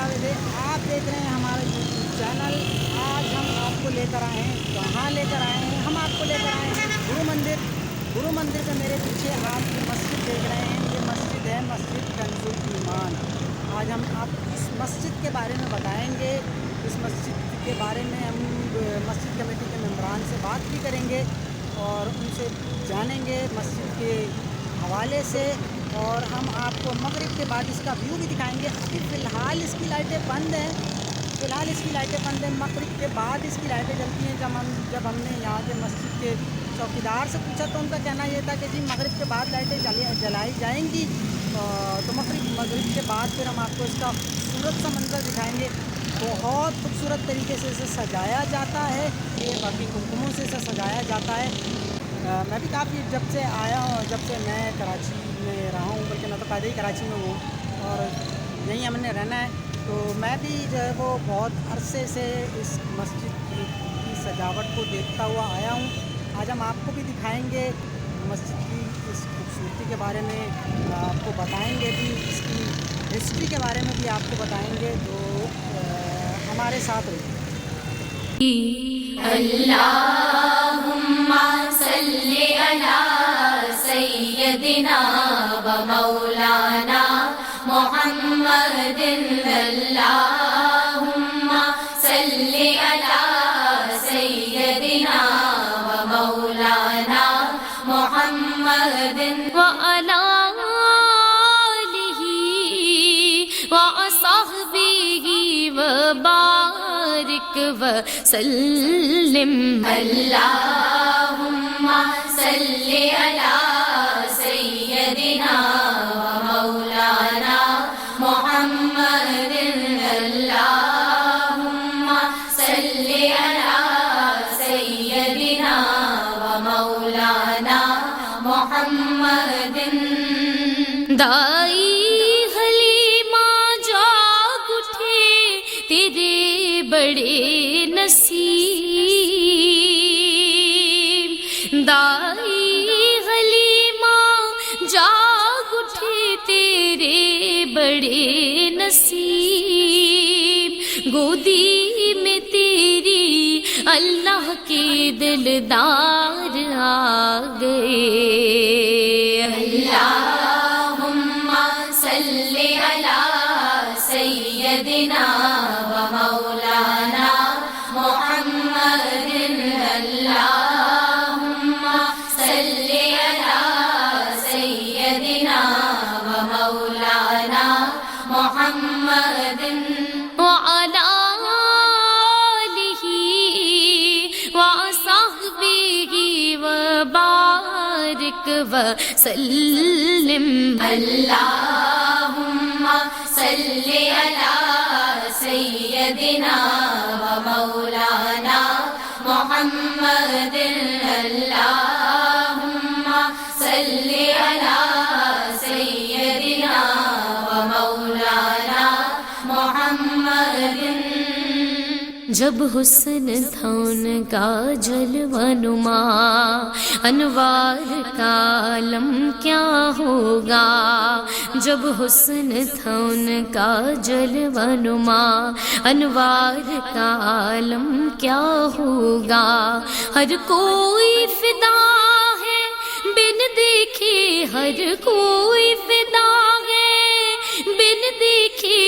जावेद है। आप देख रहे हैं हमारा यूट्यूब चैनल। आज हम आपको लेकर आए हैं, कहाँ लेकर आए हैं, हम आपको लेकर आए हैं गुरु मंदिर। गुरु मंदिर के मेरे पीछे आप मस्जिद देख रहे हैं, ये मस्जिद है मस्जिद कंजुल ईमान। आज हम आप इस मस्जिद के बारे में बताएंगे। इस मस्जिद के बारे में हम मस्जिद कमेटी के मेंबरान से बात भी करेंगे और उनसे जानेंगे मस्जिद के हवाले से। और हम आपको मगरिब के बाद इसका व्यू भी दिखाएंगे। अभी फ़िलहाल इसकी लाइटें बंद हैं, मगरिब के बाद इसकी लाइटें जलती हैं। जब हमने यहाँ के मस्जिद के चौकीदार से पूछा तो उनका कहना ये था कि जी मगरिब के बाद लाइटें जलाई जाएंगी। तो मगरिब के बाद फिर हम आपको इसका खूबसूरत सा मंजर दिखाएंगे। बहुत खूबसूरत तरीके से इसे सजाया जाता है, ये बाकी कुमकुमों से इसे सजाया जाता है। मैं भी काफ़ी जब से आया हूँ, जब से मैं कराची में रहा हूँ, बल्कि मैं तो पैदा ही कराची में हूँ और यहीं हमने रहना है। तो मैं भी जो है वो बहुत अरसे से इस मस्जिद की सजावट को देखता हुआ आया हूँ। आज हम आपको भी दिखाएंगे मस्जिद की इस खूबसूरती के बारे में, आपको बताएंगे भी, इसकी हिस्ट्री के बारे में भी आपको बताएंगे। तो हमारे साथ रहिए। अल्लाहुम्मा सल्ली अला सय्यदिना व मौलाना मुहम्मदिन। अल्लाहुम्मा सल्ली अला सय्यदिना व मौलाना मुहम्मदिन व अला आलिहि व असहबिहि व बारिक व सल्लिम। अल्लाहुम्मा सल्ली अला सय्यदिना व मौलाना मुहम्मदिन। अल्लाहुम्मा सल्ली अला सय्यदिना व मौलाना मुहम्मदिन। दाई हलीमा जाग उठे तेरे बड़े नसीब। दाई हलीमा जाग उठे तेरे बड़े नसीब। गोदी में तेरी अल्लाह के दिलदार आ गए। अल्लाहुम्मा सल्ली अला सय्यदिना व मौलाना मुहम्मदिन। अल्लाहुम्मा सल्ली अला सय्यदिना व मौलाना मुहम्मदिन व अला आलिहि व असहबिहि व बारिक व सल्लिम। अल्लाहुम्मा सल्ली अला सय्यदिना व मौलाना मुहम्मदिन। अल्लाहुम्मा सल्ली अला सय्यदिना व मौलाना मुहम्मदिन। जब हुस्न था उनका जलवानुमा, अनवार का आलम क्या होगा। जब हुस्न था उनका जलवानुमा, अनवार का आलम क्या होगा। हर कोई फिदा है बिन देखे, हर कोई फिदा है बिन देखे।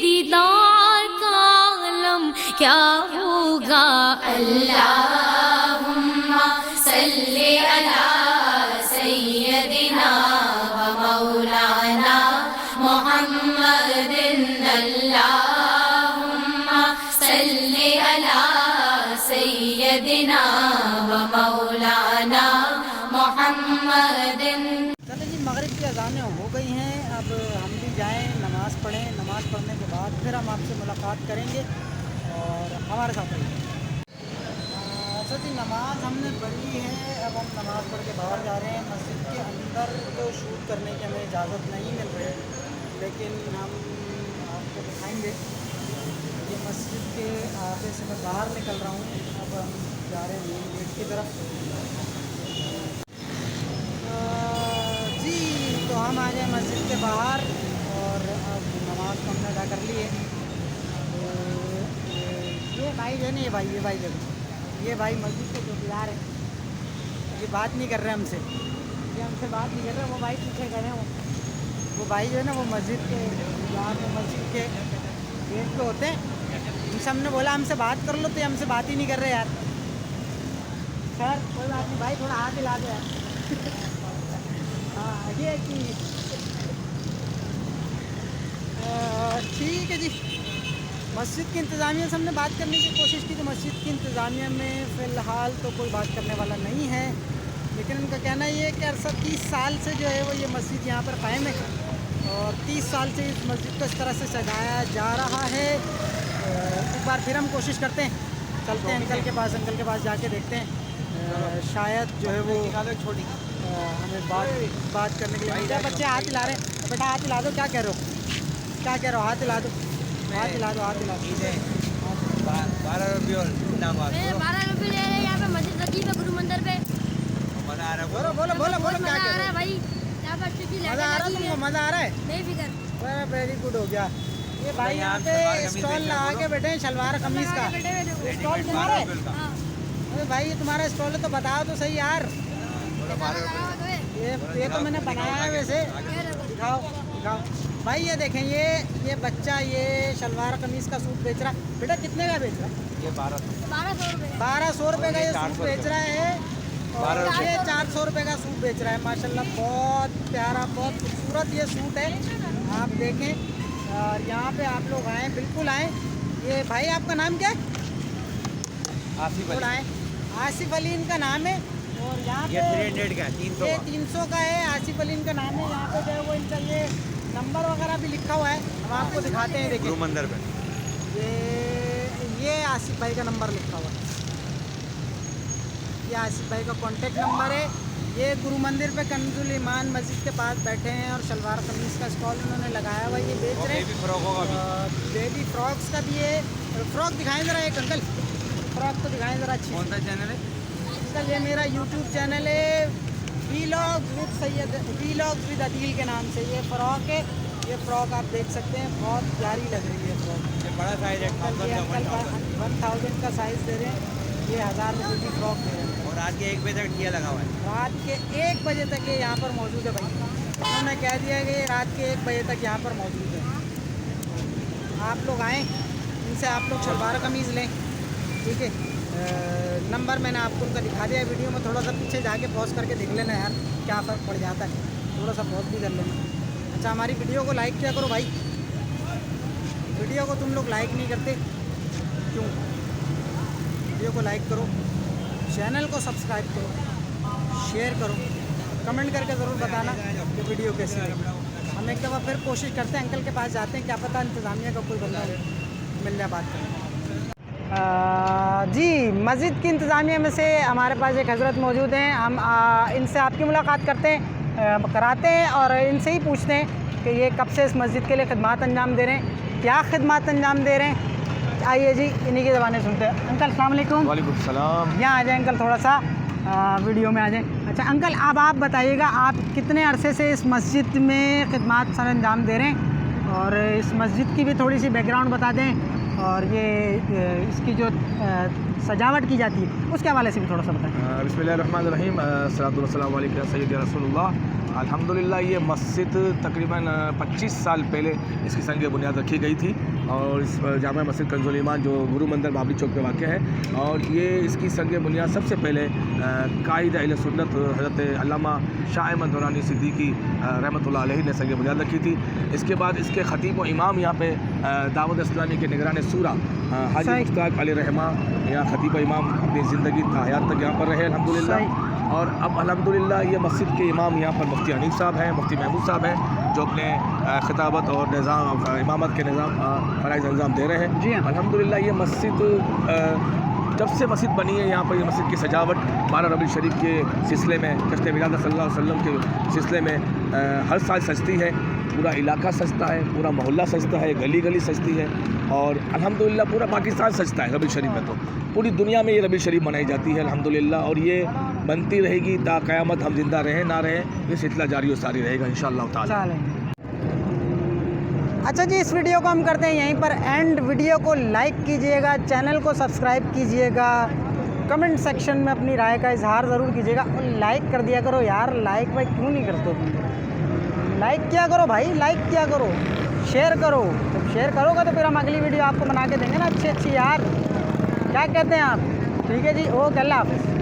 दीदार का आलम क्या होगा। अल्लाहुम्मा सल्ली अला सय्यदिना व मौलाना मुहम्मदिन। अल्लाहुम्मा सल्ली अला सय्यदिना व मौलाना मुहम्मदिन। चलो जी, मगरिब की अज़ानें हो गई हैं, अब हम भी जाएं, नमाज़ पढ़ें। नमाज़ पढ़ने के बाद फिर हम आपसे मुलाकात करेंगे और हमारे साथ रहिए। अच्छा जी, नमाज़ हमने पढ़ी है, अब हम नमाज़ पढ़ के बाहर जा रहे हैं। मस्जिद के अंदर तो शूट करने की हमें इजाज़त नहीं मिल रही, लेकिन हम आपको दिखाएंगे। ये मस्जिद के आगे से मैं बाहर निकल रहा हूँ, अब हम जा रहे हैं मेन गेट की तरफ। जी, तो हम आ गए मस्जिद के बाहर और अब नमाज़ तो हमने अदा कर ली है। भाई जो है ना, ये भाई देखो, ये भाई मस्जिद के चौकीदार हैं। ये बात नहीं कर रहे हमसे, ये हमसे बात नहीं कर रहे। वो भाई पीछे गए हैं, वो भाई जो है ना, वो मस्जिद के, यहाँ पे मस्जिद के गेट पे होते हैं। इनसे हमने बोला हमसे बात कर लो, तो ये हमसे बात ही नहीं कर रहे यार। खैर कोई बात नहीं भाई, थोड़ा हाथ हिला दो यार। हाँ ये कि ठीक है जी। मस्जिद की इंतज़ामिया से हमने बात करने की कोशिश की, तो मस्जिद की इंतज़ामिया में फ़िलहाल तो कोई बात करने वाला नहीं है। लेकिन उनका कहना ये है कि अरसा 30 साल से जो है वो ये मस्जिद यहाँ पर कायम है, और 30 साल से इस मस्जिद को इस तरह से सजाया जा रहा है। एक बार फिर हम कोशिश करते हैं, चलते हैं अंकल के पास जाके देखते हैं। शायद जो है वो छोटी हमें बात करने के लिए मिल जाए। बच्चे हाथ हिला रहे हैं, बेटा हाथ हिला दो। क्या कह रहे हो, क्या कह रहे हो? हाथ हिला दो, हाथ हिला दो, हाथ हिला दो। 12 रुपये नाम 12 रुपये ले रहे हैं यहाँ पे मस्जिद लगी है गुरु मंदिर पे। मजा आ रहा है। बोलो बोलो बोलो बोलो, क्या कह रहे हो? भाई यहाँ पर अच्छी मज़ा आ रहा है तुमको? मज़ा आ रहा है? नहीं फिकर। वेरी गुड हो गया। ये भाई यहाँ पे स्टॉल लगा के बैठे हैं शलवार कमीज का। स्टॉल तुम्हारा है? अरे भाई ये तुम्हारा स्टॉल है तो बताओ तो सही यार। ये तो मैंने बनाया है वैसे। दिखाओ दिखाओ भाई, ये देखें, ये बच्चा ये शलवार कमीज का सूट बेच रहा है। बेटा कितने का बेच रहा है? ये 1200 रुपये का ये सूट बेच रहा है, और ये 400 रुपये का सूट बेच रहा है। माशाल्लाह बहुत प्यारा, बहुत खूबसूरत ये सूट है। आप देखें, और यहाँ पे आप लोग आएँ, बिल्कुल आएँ। ये भाई आपका नाम क्या है? आसिफ आए आसिफ अली इनका नाम है, और यहाँ पे 300 का है, 300 ये 300 का है। आसिफ अली इनका नाम है। यहाँ पे जो है वो इनका ये नंबर वगैरह भी लिखा हुआ है, हम आपको दिखाते हैं। देखिए गुरु मंदिर पे ये आसिफ भाई का नंबर लिखा हुआ है। ये आसिफ भाई का कॉन्टेक्ट नंबर है। ये गुरु मंदिर पे कंजुल ईमान मस्जिद के पास बैठे हैं, और शलवार कमीज़ का स्टॉल इन्होंने लगाया हुआ है। ये बेच रहे हैं। बेबी फ्रॉक्स का भी है। फ्रॉक दिखाएं ज़रा एक अंकल, फ्रॉक तो दिखाएं ज़रा अच्छी। कौन सा चैनल है? अंकल ये मेरा यूट्यूब चैनल है, वीलॉग्स विद अदील के नाम से। ये फ़्रॉक है, ये फ़्रॉक आप देख सकते हैं, बहुत प्यारी लग रही है फ़्रॉक। ये बड़ा साइज है, अंकल 1000 का साइज़ दे रहे हैं। ये 1000 रुपये की फ़्रॉक दे रहे हैं। और रात के 1 बजे तक ठिया लगा हुआ है। रात के 1 बजे तक ये यहाँ पर मौजूद है भाई। उन्होंने कह दिया कि ये रात के 1 बजे तक यहाँ पर मौजूद है। आप लोग आएँ, इनसे आप लोग शलवार कमीज़ लें, ठीक है। नंबर मैंने आपको उनका दिखा दिया वीडियो में। थोड़ा सा पीछे जाके पॉज करके देख लेना यार, क्या फ़र्क पड़ जाता है। थोड़ा सा पॉज भी कर लेना। अच्छा हमारी वीडियो को लाइक किया करो भाई। वीडियो को तुम लोग लाइक नहीं करते क्यों? वीडियो को लाइक करो, चैनल को सब्सक्राइब करो, शेयर करो, कमेंट करके ज़रूर बताना कि वीडियो कैसी है। हम एक दफ़ा फिर कोशिश करते हैं, अंकल के पास जाते हैं, क्या पता इंतज़ामिया का कोई बंदा मिल जाए बात करने। जी मस्जिद की इंतज़ामिया में से हमारे पास एक हज़रत मौजूद हैं। हम इनसे आपकी मुलाकात कराते हैं और इनसे ही पूछते हैं कि ये कब से इस मस्जिद के लिए खिदमत अंजाम दे रहे हैं, क्या खिदमत अंजाम दे रहे हैं। आइए जी इन्हीं की ज़बानें सुनते हैं। अंकल अस्सलाम वालेकुम। वालेकुम सलाम। यहाँ आ जाए अंकल, थोड़ा सा वीडियो में आ जाए। अच्छा अंकल अब आप बताइएगा, आप कितने अरसे से इस मस्जिद में खिदमत सर अंजाम दे रहे हैं, और इस मस्जिद की भी थोड़ी सी बैकग्राउंड बता दें, और ये इसकी जो सजावट की जाती है उसके हवाले से भी थोड़ा सा बताएं। बिस्मिल्लाहिर्रहमानिर्रहीम, अस्सलातु वस्सलामु अलैका सय्यदी रसूलुल्लाह। अल्हम्दुलिल्लाह ये मस्जिद तकरीबन 25 साल पहले इसकी संग बुनियाद रखी गई थी, और इस जामा मस्जिद कंजुल ईमान जो गुरु मंदिर बाबरी चौक पे वाक़ है, और ये इसकी संग बुनियाद सबसे पहले कायद अहले सुन्नत हज़रत अल्लामा शाह अहमद नूरानी सिद्दीकी रहमतुल्लाह अलैहि ने संग बुनियाद रखी थी। इसके बाद इसके ख़तीब व इमाम यहाँ पे दावत इस्लामी के निगरान सूरा हाजी मुश्ताक अली रहमा यहाँ ख़तीब इमाम अपनी ज़िंदगी हयात तक यहाँ पर रहे अल्हम्दुलिल्लाह। और अब अल्हम्दुलिल्लाह ये मस्जिद के इमाम यहाँ पर मुफ्ती हनीफ साहब हैं, मुफ्ती महमूद साहब हैं, जो अपने खिताबत और निज़ाम इमामत के निज़ाम फ़राइज़ अंजाम दे रहे हैं। जी हाँ। अल्हम्दुलिल्लाह ये मस्जिद जब से मस्जिद बनी है, यहाँ पर ये मस्जिद की सजावट 12 रबीउल शरीफ के सिलसिले में, जश्न विलादत सल्लल्लाहु अलैहि वसल्लम के सिलसिले में हर साल सजती है। पूरा इलाका सजता है, पूरा मोहल्ला सजता है, गली गली सजती है, और अल्हम्दुलिल्लाह पूरा पाकिस्तान सजता है रबीउल शरीफ में। तो पूरी दुनिया में ये रबीउल शरीफ मनाई जाती है अल्हम्दुलिल्लाह, और ये बनती रहेगी ता क़यामत, हम जिंदा रहें ना रहें, ये सिलसिला जारी और सारी रहेगा इंशाअल्लाह ताला। अच्छा जी, इस वीडियो को हम करते हैं यहीं पर एंड। वीडियो को लाइक कीजिएगा, चैनल को सब्सक्राइब कीजिएगा, कमेंट सेक्शन में अपनी राय का इजहार ज़रूर कीजिएगा और लाइक कर दिया करो यार। लाइक भाई क्यों नहीं करते तुम? लाइक किया करो भाई, लाइक किया करो, शेयर करो। जब शेयर करोगे तो फिर हम अगली वीडियो आपको बना के देंगे ना अच्छी अच्छी यार। क्या कहते हैं आप? ठीक है जी, ओके, अल्लाह हाफ़िज़।